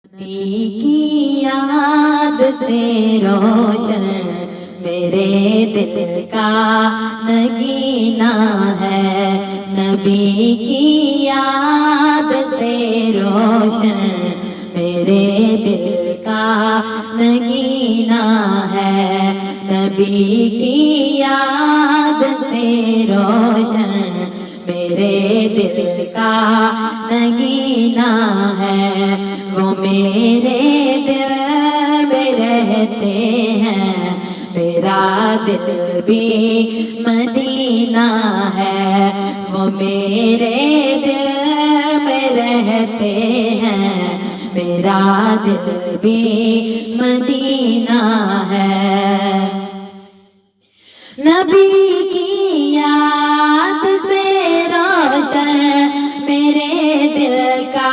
نبی کی یاد سے روشن میرے دل کا نگینا ہے، نبی کی یاد سے روشن میرے دل کا نگینا ہے، نبی کی یاد سے روشن میرے دل کا نگینا ہے، وہ میرے دل میں رہتے ہیں، میرا دل بھی مدینہ ہے، وہ میرے دل میں رہتے ہیں، میرا دل بھی مدینہ ہے۔ نبی کی یاد سے روشن میرے دل کا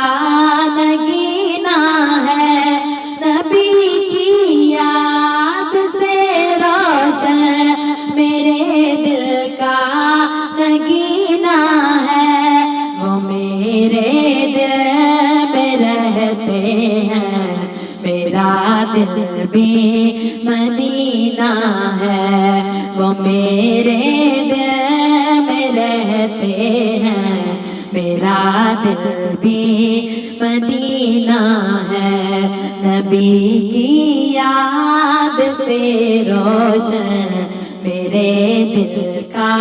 نگینا ہے، نبی کی یاد سے روشن میرے دل کا نگینا ہے، وہ میرے دل میں رہتے ہیں، میرا دل بھی مدینہ ہے، وہ میرے دل میں رہتے ہیں، میرا دل بھی مدینہ ہے، نبی کی یاد سے روشن میرے دل کا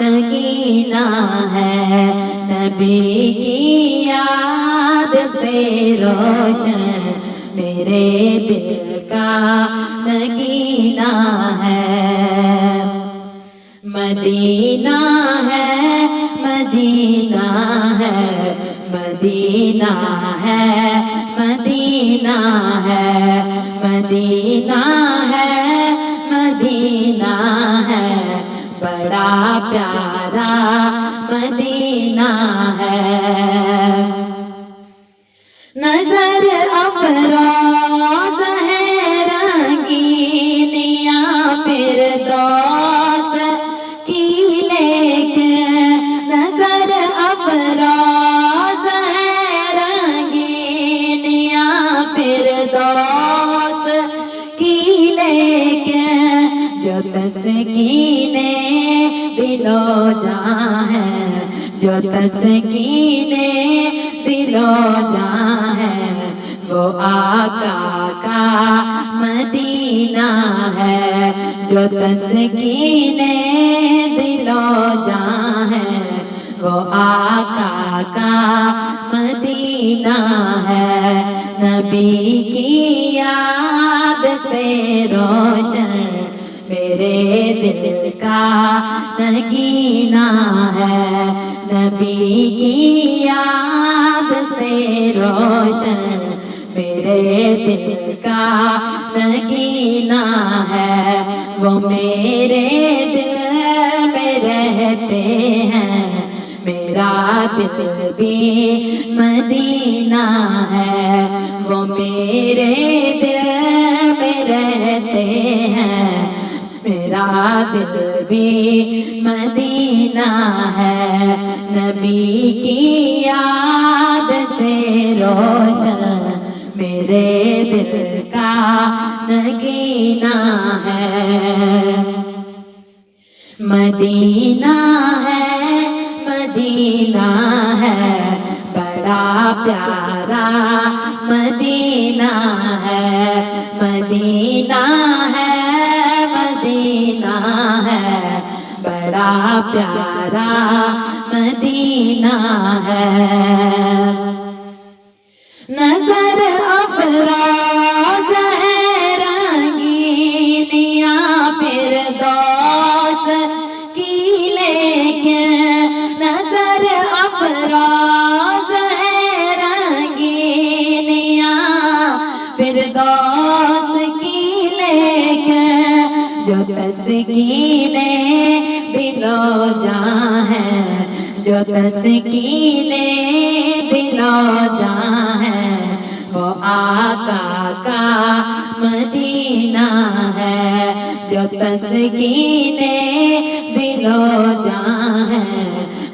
نگینا ہے، نبی کی یاد سے روشن میرے دل کا نگینا ہے۔ مدینہ ہے، مدینہ ہے، مدینہ ہے، مدینہ ہے، مدینہ ہے، مدینہ ہے، بڑا پیارا مدینہ ہے، نظر افروز ہے رنگینیاں فردوس کی لیکن، نظر افروز ہے رنگینیاں فردوس کی لیکن، جو تسکین دل و جاں ہے، جو تسکین دل و جاں ہے، وہ آقا کا مدینہ ہے، جو تسکین دل و جاں ہے، وہ آقا کا مدینہ ہے، نبی کی یاد سے روشن میرے دل کا نگینا ہے، نبی کی یاد سے روشن میرے دل کا نگینا ہے، وہ میرے دل میں رہتے ہیں، میرا دل بھی مدینہ ہے، وہ میرے دل میں رہتے ہیں، میرا دل بھی مدینہ ہے، نبی کی یاد سے روشن میرے دل کا نگینا ہے، مدینہ ہے، مدینہ ہے، بڑا پیارا مدینہ ہے، مدینہ ہے، مدینہ ہے، بڑا پیارا مدینہ ہے، نظر افروز ہے رنگینیاں فردوس کی لیکن، نظر افروز ہے رنگینیاں فردوس کی لیکن، جو تسکین دل و جاں ہے، جو تسکین دل و جاں ہے، وہ آقا کا مدینہ ہے، جو تسکین دل و جاں ہے،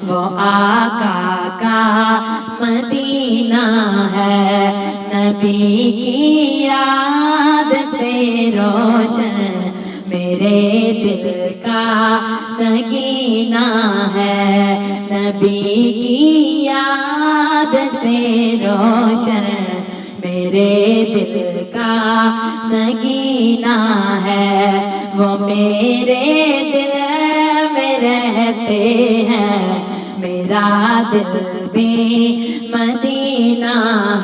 وہ آقا کا مدینہ ہے، نبی کی یاد سے روشن میرے دل کا نگینہ ہے، نبی کی یاد سے روشن میرے دل کا نگینہ ہے، وہ میرے دل میں رہتے ہیں، میرا دل بھی مدینہ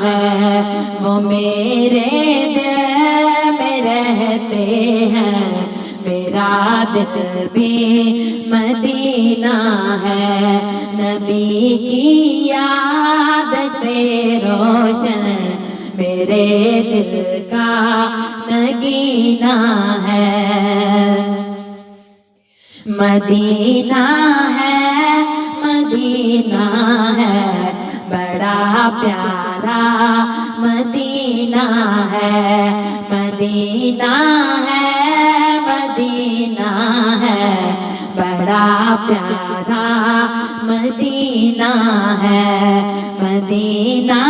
ہے، وہ میرے دل میں رہتے ہیں، میرا دل بھی مدینہ ہے، نبی کی یاد سے روشن میرے دل کا نگینہ ہے، مدینہ ہے، مدینہ ہے، بڑا پیارا مدینہ ہے، مدینہ ہے، مدینہ ہے، بڑا پیارا مدینہ ہے، مدینہ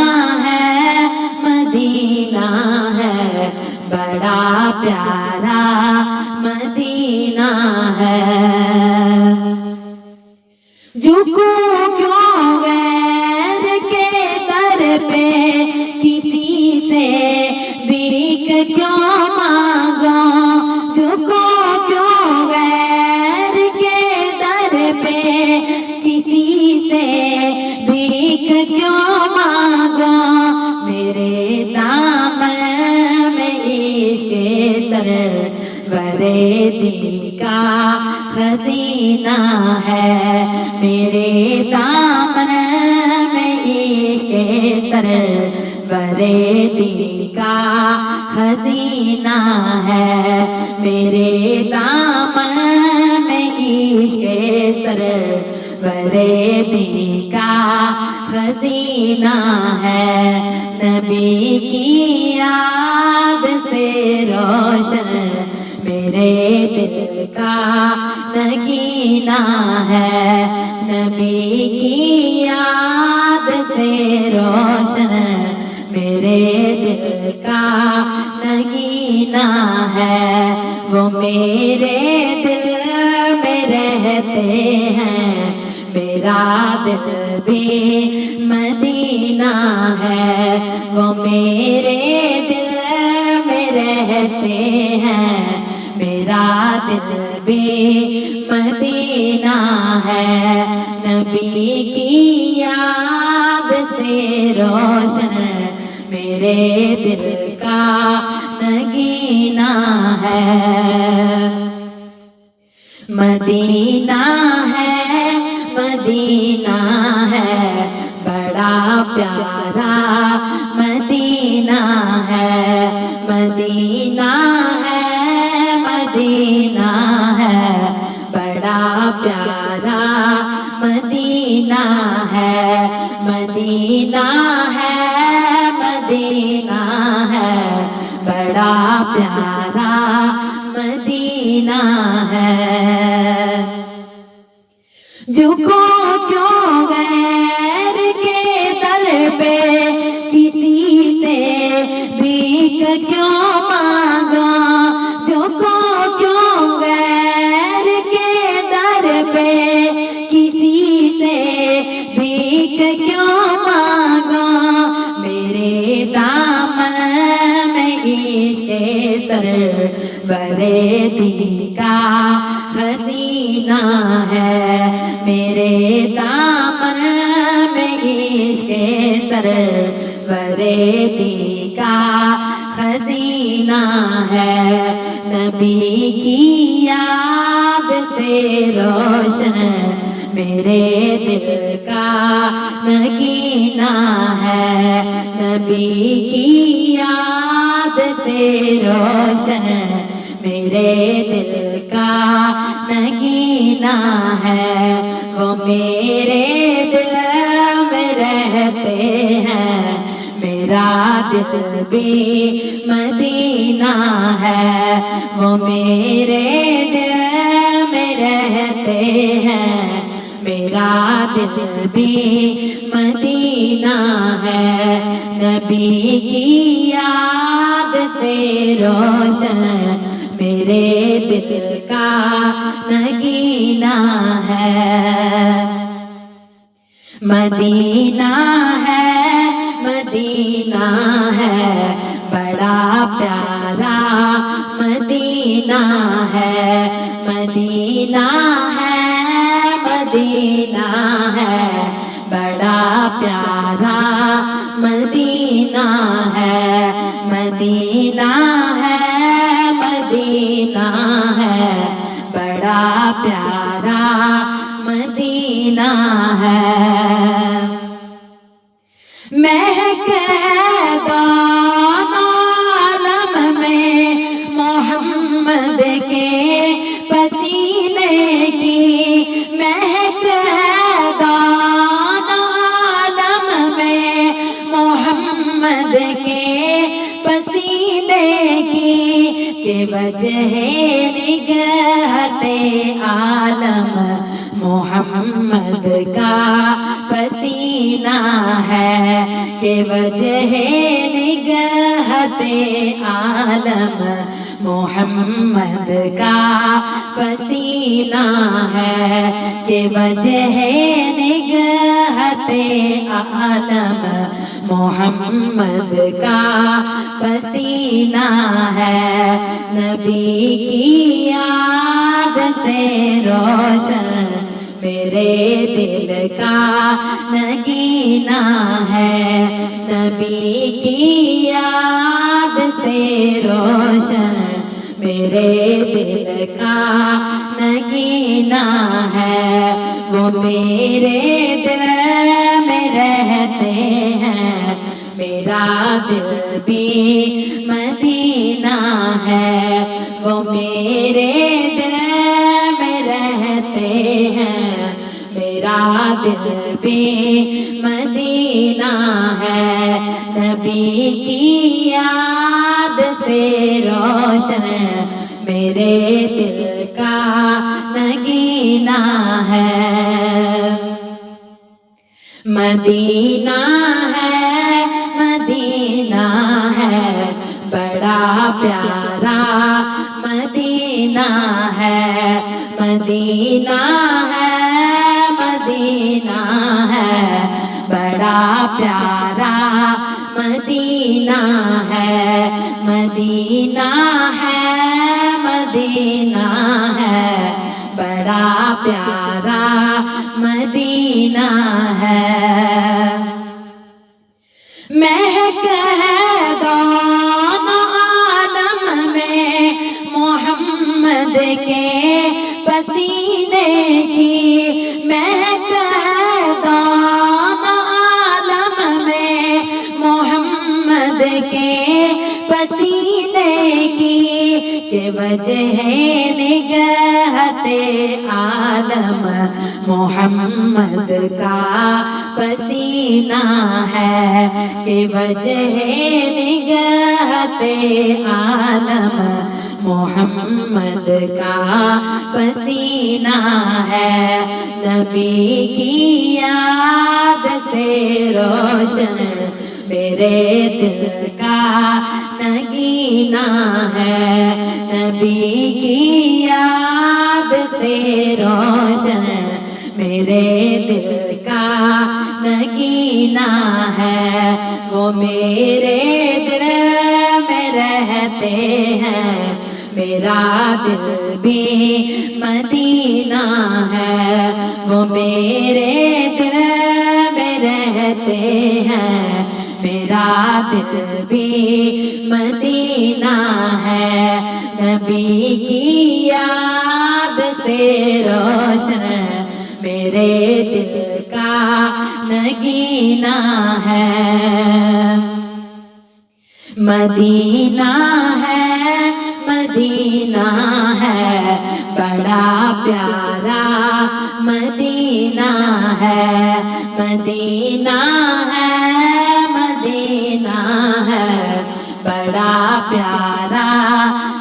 ہے، مدینہ ہے، بڑا پیارا مدینہ ہے، جھکو کیوں غیر کے در پہ، کسی سے بھیک کیوں مانگو، جھکو کیوں غیر کے در پہ، کسی سے بھیک کیوں مانگو، میرے دامن میں عشق سرور دی کا خزینہ ہے، میرے دامن میں عشق سرور دی کا خزینہ ہے، میرے دامن میں عشق سرور دی کا خزینہ ہے، نبی کی یاد سے روشن میرے دل کا نگینہ ہے، نبی کی یاد سے روشن میرے دل کا نگینہ ہے، وہ میرے دل میں رہتے ہیں، میرا دل بھی مدینہ ہے، وہ میرے دل میں رہتے ہیں، میرا دل بھی مدینہ ہے، نبی کی یاد سے روشن میرے دل کا نگینہ ہے، مدینہ ہے، مدینہ ہے، بڑا پیارا مدینہ ہے، مدینہ ہے، مدینہ ہے، بڑا پیارا مدینہ ہے، مدینہ ہے، مدینہ ہے، بڑا پیارا مدینہ ہے، جھکو کیوں غیر کے در پہ، کسی سے بھیک کیوں مانگا، جھکو کیوں غیر کے در پہ، کسی سے بھیک کیوں مانگا، میرے دامن میں عشق سرور دی کا خزینہ ہے، میرے دامن میں عشق سرور دی کا خزینہ ہے، نبی کی یاد سے روشن میرے دل کا نگینہ ہے، نبی کی یاد سے روشن میرے دل کا نگینہ ہے، وہ میرے دل میں رہتے ہیں، میرا دل بھی مدینہ ہے، وہ میرے دل میں رہتے ہیں، میرا دل بھی مدینہ ہے، نبی کی یاد سے روشن میرے دل کا نگینہ ہے۔ مدینہ ہے، مدینہ ہے، بڑا پیارا مدینہ ہے، مدینہ ہے، مدینہ ہے، بڑا پیارا مدینہ ہے، مدینہ ہے، مدینہ ہے، بڑا پیارا مدینہ ہے۔ مہک عالم میں محمد کے پسینے کی، مہک عالم میں محمد کے پسینے کی، کہ وجہ نگہت عالم محمد کا پسینہ ہے، کہ وجہ نگہت عالم محمد کا پسینہ ہے، کہ وجہ نگہت عالم محمد کا پسینہ ہے، نبی کی یاد سے روشن میرے دل کا نگینہ ہے، نبی کی یاد سے روشن میرے دل کا نگینہ ہے، وہ میرے دل میں رہتے ہیں، میرا دل بھی مدینہ ہے، وہ میرے دل میں رہتے ہیں، میرا دل بھی مدینہ ہے، نبی کی یاد سے روشن میرے دل کا نگینہ ہے۔ مدینہ ہے، مدینہ ہے، بڑا پیارا مدینہ ہے، مدینہ ہے، مدینہ ہے، بڑا پیارا مدینہ ہے، مدینہ ہے، مدینہ ہے، بڑا پیارا مدینہ ہے۔ مہک عالم میں محمد کے پسینے کی، مہک عالم میں محمد کے پسینے کی، کہ وجہ نگہت عالم محمد کا پسینہ ہے، کہ وجہ نگہت عالم محمد کا پسینہ ہے، نبی کی یاد سے روشن میرے دل کا نگینہ ہے، نبی کی یاد سے روشن میرے دل کا نگینہ ہے، وہ میرے دل میں رہتے ہیں، میرا دل بھی مدینہ ہے، وہ میرے دل میں رہتے ہیں، میرا دل بھی مدینہ ہے، نبی کی یاد سے روشن میرے دل کا نگینہ ہے۔ مدینہ ہے، مدینہ ہے، بڑا پیارا مدینہ ہے، مدینہ ہے، مدینہ ہے، بڑا پیارا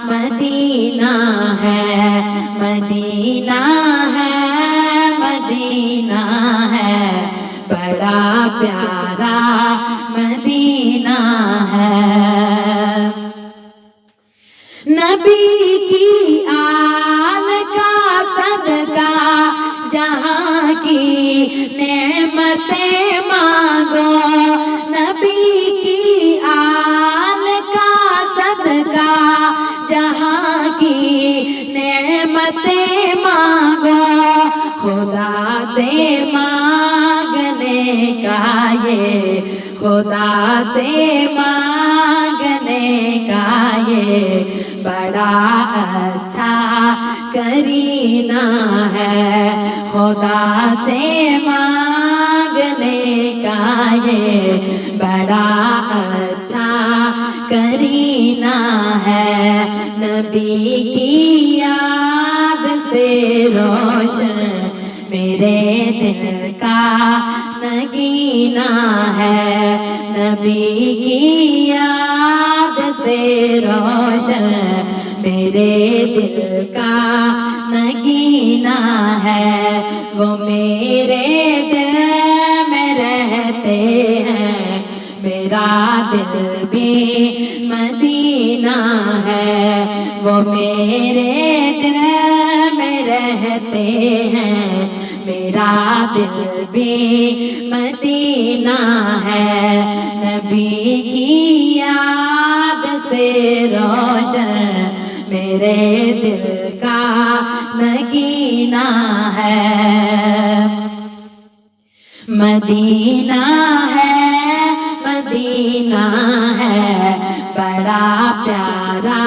مدینہ ہے، مدینہ ہے، مدینہ ہے، بڑا پیارا مدینہ ہے۔ نبی کی آل کا صدقہ جہاں کی نعمتیں مانگو، نبی کی آل کا صدقہ جہاں کی نعمتیں مانگو، خدا سے مانگنے کا یہ، خدا سے مانگنے کا یہ بڑا اچھا کرینہ ہے، خدا سے مانگنے کا یہ بڑا اچھا کرینہ ہے۔ نبی کی یاد سے روشن میرے دل کا نگینہ ہے، نبی کی یاد سے روشن میرے دل کا نگینہ ہے، وہ میرے دل میں رہتے ہیں، میرا دل بھی مدینہ ہے، وہ میرے دل میں رہتے ہیں، میرا دل بھی مدینہ ہے۔ نبی کی یاد سے روشن میرے دل کا نگینہ ہے، مدینہ ہے، مدینہ ہے، بڑا پیارا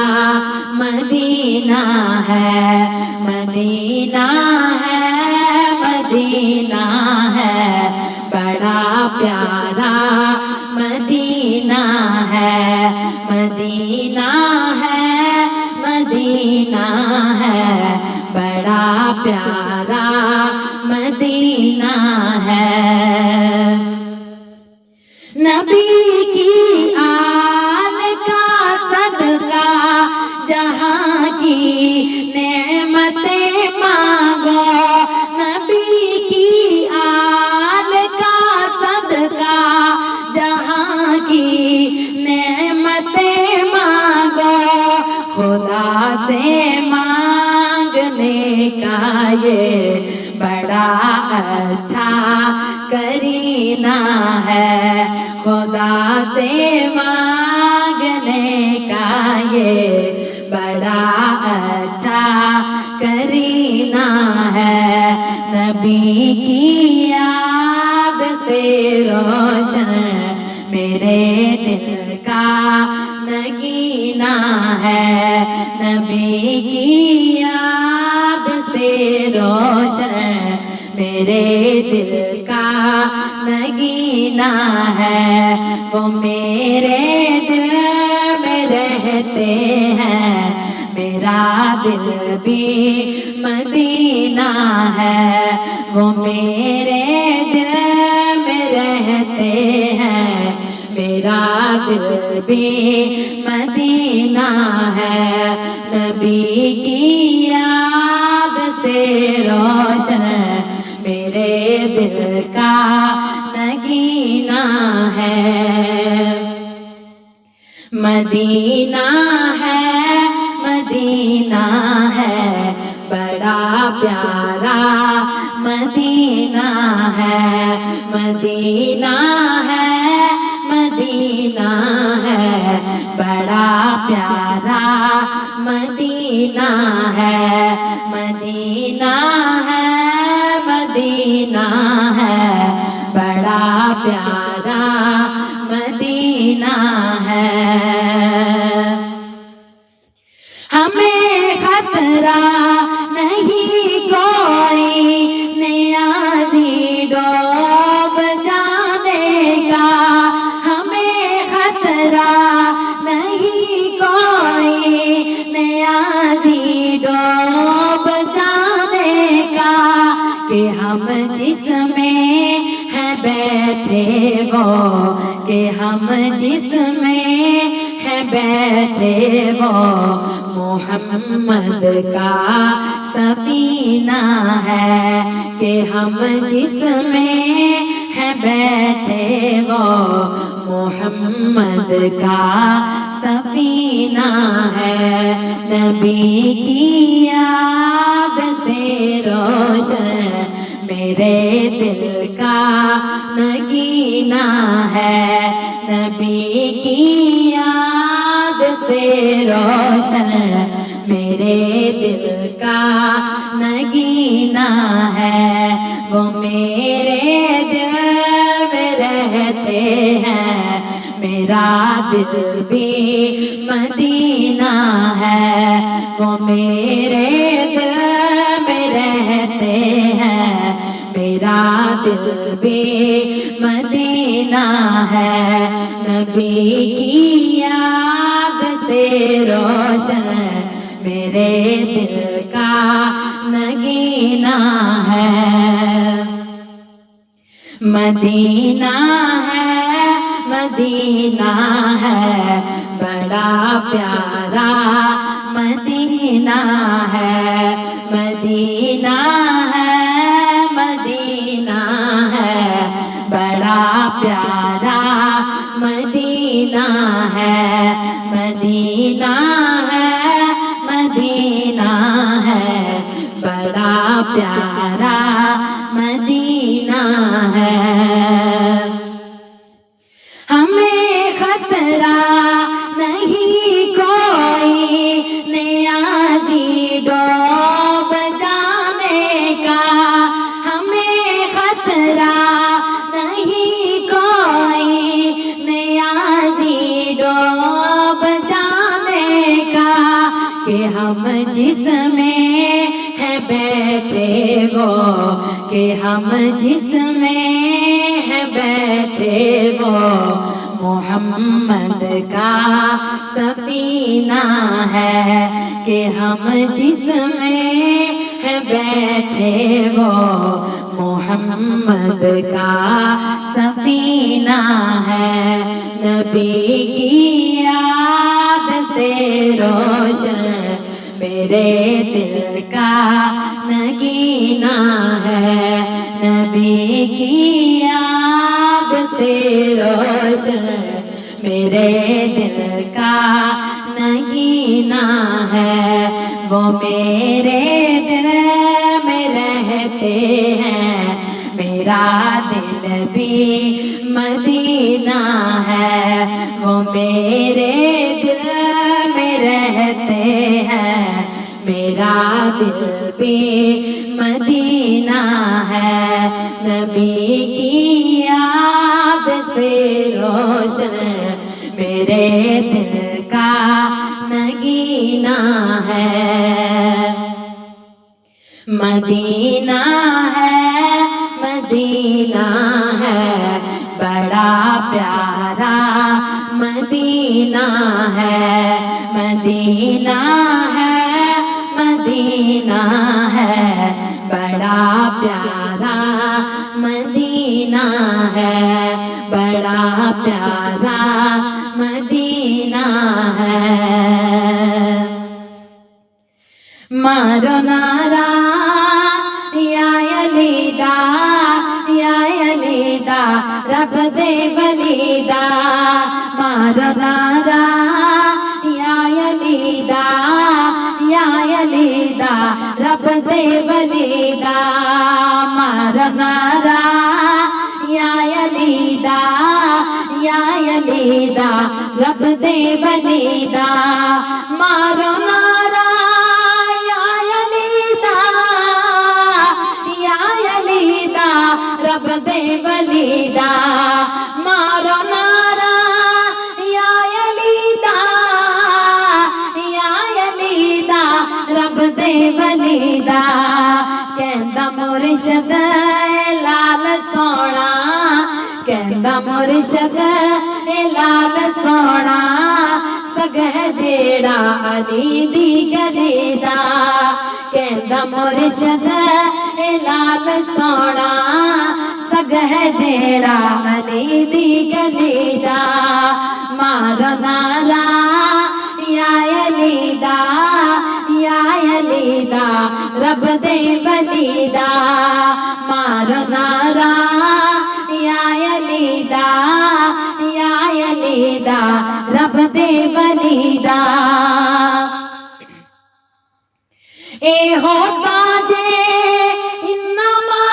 مدینہ ہے، مدینہ ہے، مدینہ ہے، بڑا پیارا مدینہ ہے، مدینہ ہے، مدینہ ہے، بڑا پیارا مدینہ ہے۔ نبی کی آل کا صدقہ جہاں کی نعمتیں مانگو، نبی کی آل کا صدقہ جہاں کی نعمتیں مانگو، خدا سے مانگنے کا یہ بڑا اچھا کرینہ ہے، خدا سے مانگنے کا یہ بڑا اچھا کرینہ ہے۔ نبی کی یاد سے روشن میرے دل کا نگینہ ہے، نبی کی یاد سے روشن میرے دل کا نگینہ ہے، وہ میرے دل میں رہتے ہیں، میرا دل بھی مدینہ ہے، وہ میرے دل میں رہتے ہیں، میرا دل بھی مدینہ ہے۔ نبی کی یاد سے روشن میرے دل کا نگینہ ہے، مدینہ ہے، مدینہ ہے، بڑا پیارا مدینہ ہے، مدینہ ہے، مدینہ ہے، بڑا پیارا مدینہ ہے، مدینہ ہے، مدینہ ہے، بڑا پیارا مدینہ ہے۔ ہمیں خطرہ نہیں کوئی نیازی ڈوب جانے کا، ہمیں خطرہ نہیں کوئی نیازی ڈوب جانے کا، کہ ہم جس میں ہیں بیٹھے وہ، کہ ہم جس میں ہیں بیٹھے وہ محمد کا سفینہ ہے کہ ہم جس میں ہیں بیٹھے وہ محمد کا سفینہ ہے نبی کی یاد سے روشن میرے دل کا نگینہ ہے نبی کی یاد سے روشن میرے دل کا نگینہ ہے وہ میرے دل میں رہتے ہیں میرا دل بھی مدینہ ہے وہ میرے دل میں رہتے ہیں میرا دل بھی مدینہ ہے نبی کی یاد سے روشن میرے دل کا نگینہ ہے مدینہ ہے بڑا پیارا مدینہ ہے مدینہ ہے بڑا پیارا مدینہ ہے مدینہ ہے بڑا پیارا مدینہ ہے ہمیں خطرہ نہیں کوئی نیازی ڈوب جانے کا ہمیں خطرہ نہیں کوئی نیازی ڈوب جانے کا کہ ہم جس میں ہیں بیٹھے وہ کہ ہم جس میں ہیں بیٹھے وہ محمد کا سفینہ ہے کہ ہم جس میں ہیں بیٹھے وہ محمد کا سفینہ ہے نبی کی یاد سے روشن میرے دل کا نگینہ ہے نبی کی یاد سے روشن میرے دل کا نگینہ ہے وہ میرے دل میں رہتے ہیں میرا دل بھی مدینہ ہے وہ میرے دل میں رہتے ہیں میرا دل بھی مدینہ ہے نبی کی یاد سے روشن میرے دل کا نگینہ ہے مدینہ ہے بڑا پیارا مدینہ ہے مدینہ ہے بڑا پیارا مدینہ ہے بڑا پیارا مدینہ ہے مارو نعرہ یا یلیدا رب دے ولیدا مارو نعرہ یا یلیدا رب دے ولیدا مارو نعرہ یا یلیدا رب دے ولیدا مارو نعرہ رب دے ولیدا مارو نعرہ یا یلیدا رب دے ولیدا کہندا مرشد لال سونا کہندا مرشد لال سونا سگہ جیڑا علی دی گلی دا کہندا مرشد لال سونا سگہ جیڑا علی دی گلی دا مارو نعرہ یا یلیدا رب دے ولی دا مارو نارا یا علی دا یا علی دا رب دے ولی دا اے ہوتا جے انما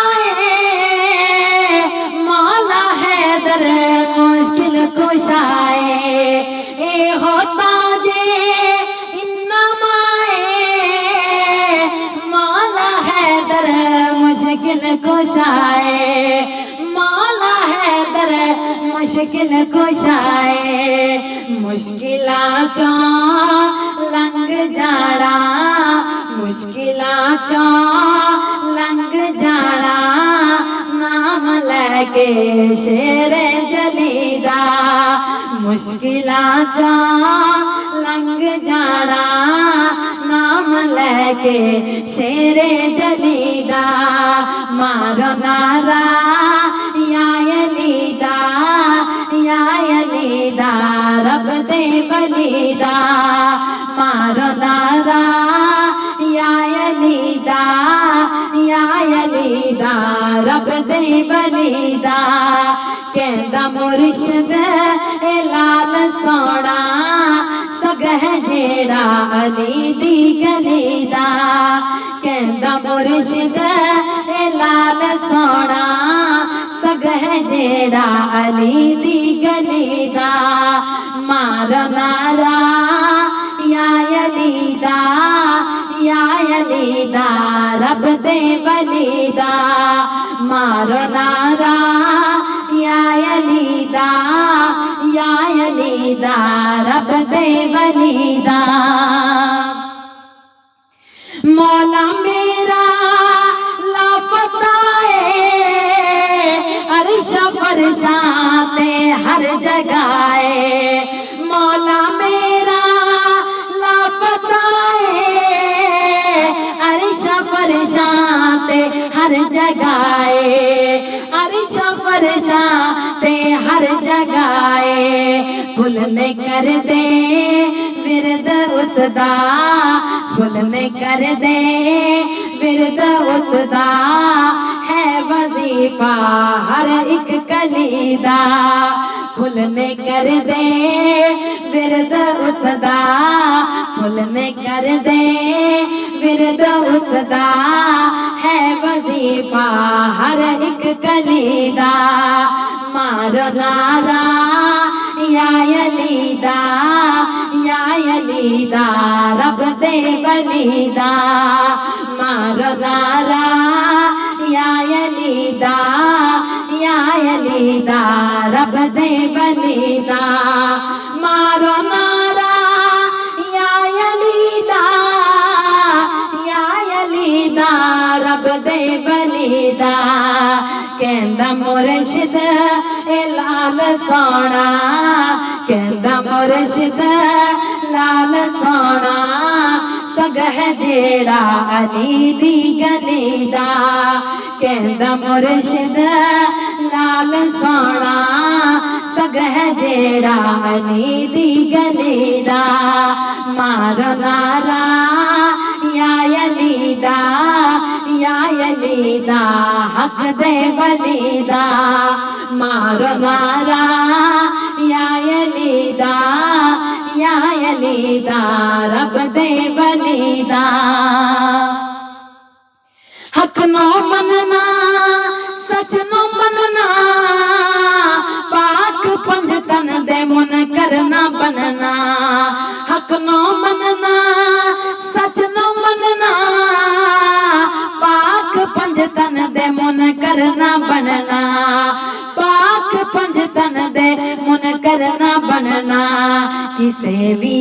مولا حیدر مشکل کشائے اے ہوتا جے انما مولا حیدر مشکل کشائے مولا حیدر مشکل کشائے مشکلاں چوں لنگ جاڑا مشکلاں چوں لنگ جاڑا نام لے کے شیر جلی دا مشکلاں چوں لنگ جاڑا نام لے کے شیر جلی دا مارو نارا یا علی دا یا علی دا رب دے ولی دا مارو نارا یا علی دا یا علی دا رب دے ولی دا کہندا مرشد اے لال سونا سگہ جیڑا علی دی گلی دا کہندا مرشد اے لال سونا سگہ جیڑا علی دی گلی دا مارو نارا یا علی دا یا علی دا رب دے ولی دا مارو نارا یا علی دا یا علی دا رب دے ولی دا مولا میرا لاپتہ عرش فرشاں تے ہر جگہ مولا میرا لاپتہ عرش فرشاں تے ہر جگہ عرش فرشاں تے ہر جگہ پھل نے کر دے ورد اس دا پھل نے کر دے ورد اس دا ہے وظیفہ ہر ایک کلی دا پھل نے کر دے ورد اس دا پھل نے کر دے ورد اس دا ہے وظیفہ ہر ایک کلی دا مارو نارا یا علی دا یا علی دا رب دے ولی دا مارو نارا یا علی دا یا علی دا رب دے ولی دا مارو نارا یا علی دا یا علی دا رب دے ولی دا کہندا مرشد اے لال سونا کہندا مرشد لال سونا سگہ جیڑا علی دی گلی دا کہندا مرشد لال سونا سگہ جیڑا علی دی گلی دا مارو نارا یا علی دا یا علی دا حق دے ولی دا مارو نارا یا علی دا یا علی دا رب دے ولی دا حق نو مننا سچ نو مننا پاک پنجتن دے منکر نہ بننا حق نو مننا سچ نو مننا پاک پنجتن دے منکر نہ بننا پاک پنجتن دے منکر نہ بننا کسے بھی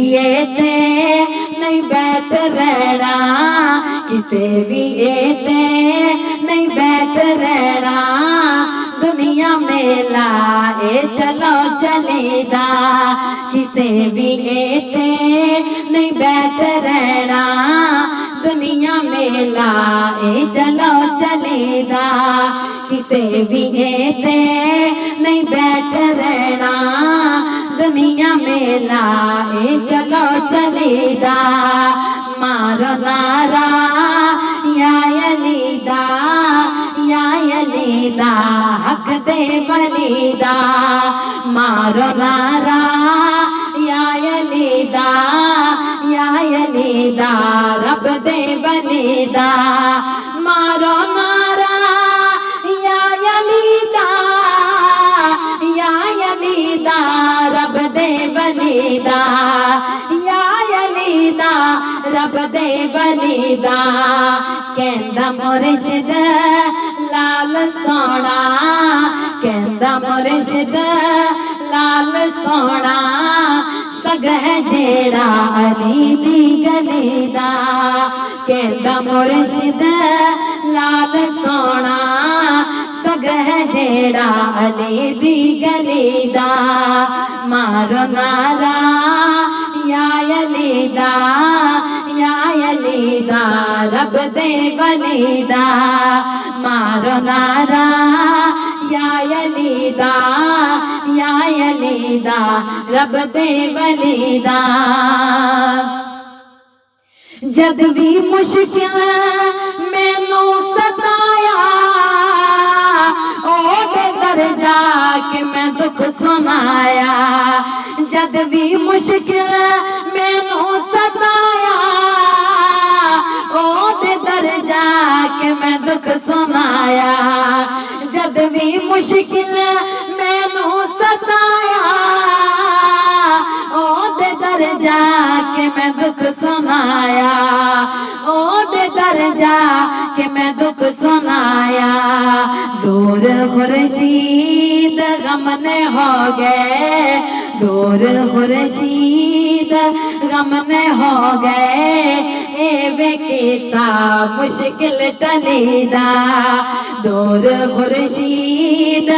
تے نہیں بیٹھ رہنا کسے بھی تے نہیں بیٹھ رہنا دنیا میں لائے چلو چلے دا کسے بھی تے نہیں بیٹھ رہنا دنیا میں لائے چلو چلے دا کسے بھی تے نہیں بیٹھ رہنا دنیا میں لائے چلو چلے دا مارو نارا یا دا حق دے ولی دا مارو نارا یا علی دا یا علی دا رب دے ولی دا مارو نارا یا علی دا یا علی دا رب دے ولی دا یا علی دا رب دے ولی دا کہندا مرشد لال سونا کہندا مرشد لال سونا سگہ جیڑا علی دی گلی دا کہندا مرشد لال سونا سگہ جیڑا علی دی گلی دا مارو نارا یا علی دا یا علی دا رب دے ولی دا مارو نارا یا علی دا یا علی دا رب دے ولی دا جد بھی مشکل مینوں ستایا او دے در جا کے میں دکھ سنایا جد بھی مشکل مینوں ستایا او دے در جا کے میں دکھ سنایا جد بھی مشکل مینوں ستایا او دے در جا کے میں دکھ سنایا او دے در جا کے میں دکھ سنایا دور خورشید غم نے ہو گئے دور خورشید غم نے ہو گئے اے وے کیسا مشکل ٹلی دا دور خورشید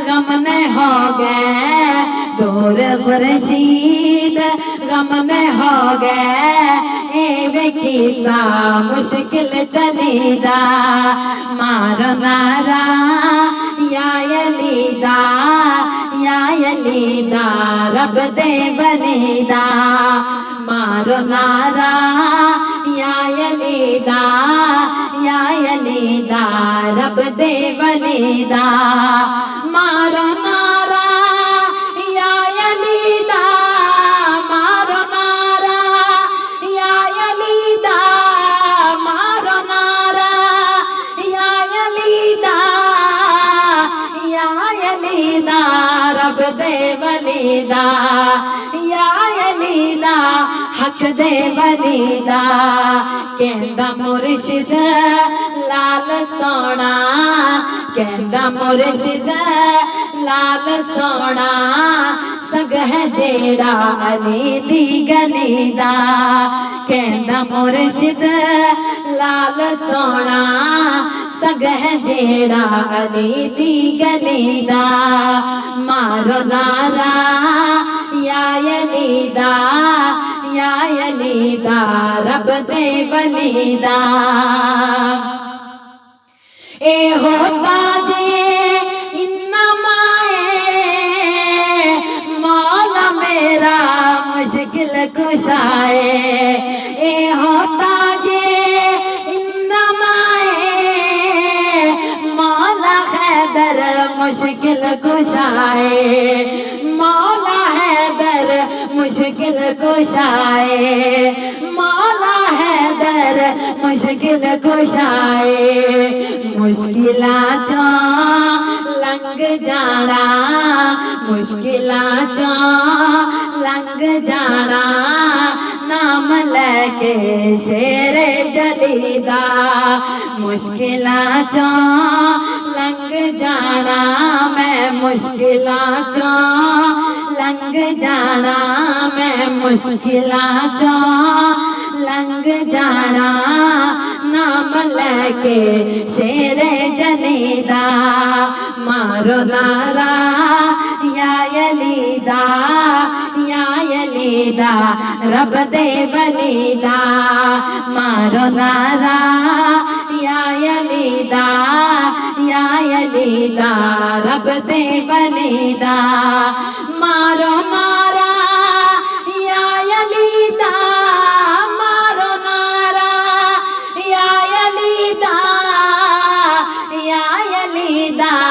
غم نے ہو گئے دور خورشید غم نے ہو گئے اے وے کیسا مشکل ٹلی دا مارو نارا یا علی دا یا علی دا رب دے ولی دا مارو نارا یا علی دا یا علی دا رب دے ولی دا مارو نارا یا علی دا مارو نارا یا علی دا مارو نارا یا علی دا یا علی دا رب دے ولی دا یا علی دا حق دے ولی دا کہندا مرشد لال سونا کہندا مرشد لال سونا سگہ جیڑا علی دی گلی دا کہندا مرشد لال سونا سگہ جیڑا علی دی گلی دا مارو نارا یا علی دا یا علی دا رب دے ولی دا اے ہوتا جے انما مولا میرا مشکل کشائے اے ہوتا جے انما مولا حیدر مشکل کشائے مولا حیدر مشکل کشائے مولا حیدر مشکل کشائے مشکلاں چوں لنگ جانا مشکلاں چوں لنگ جانا نام لے کے شیر جلی دا مشکلاں چوں لنگ جانا میں مشکلاں چوں لنگ جانا میں مشکلاں چوں لنگ جانا نام لے کے شیر جلی دا مارو نارا یا علی دا یا علی دا رب دے ولی دا مارو نارا یا علی دا یا علی دا رب دے ولی دا مارو نارا یا علی دا مارو نارا یا علی دا یا علی دا